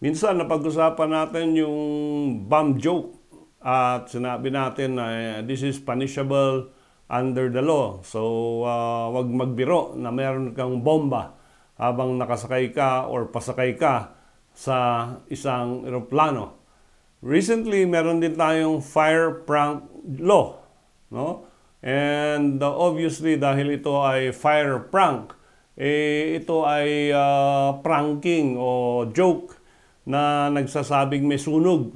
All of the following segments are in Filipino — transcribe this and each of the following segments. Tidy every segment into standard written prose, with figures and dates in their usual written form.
Minsan napag-usapan natin yung bomb joke at sinabi natin na this is punishable under the law. So, wag magbiro na meron kang bomba habang nakasakay ka or pasakay ka sa isang eroplano. Recently, meron din tayong fire prank law, no? And obviously, dahil ito ay fire prank, ito ay pranking o joke na nagsasabing may sunog.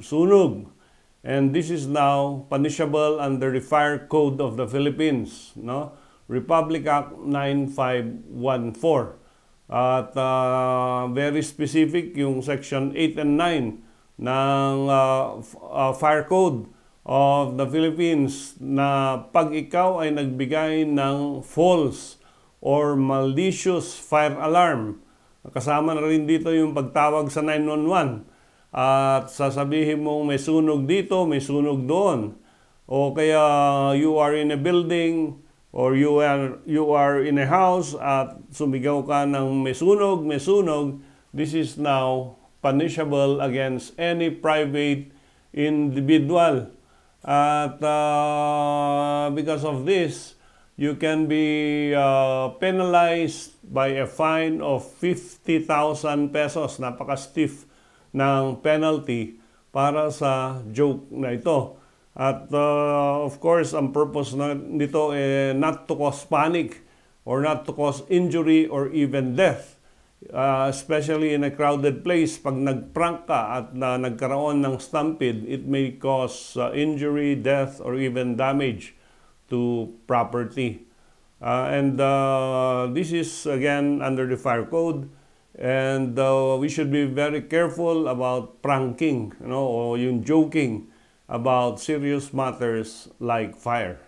And this is now punishable under the Fire Code of the Philippines, no? Republic Act 9514. At very specific yung section 8 and 9 ng Fire Code of the Philippines na pag ikaw ay nagbigay ng false or malicious fire alarm, kasama na rin dito yung pagtawag sa 911 at sasabihin mong may sunog dito, may sunog doon. O kaya you are in a building or you are in a house at sumigaw ka ng may sunog. This is now punishable against any private individual. At because of this, you can be penalized by a fine of 50,000 pesos. Napaka-stiff ng penalty para sa joke na ito. At of course, ang purpose nito not to cause panic or not to cause injury or even death. Especially in a crowded place, pag nag-prank ka at nagkaroon ng stampede, it may cause injury, death, or even damage to property. This is again under the Fire Code, and we should be very careful about pranking, o yung joking about serious matters like fire.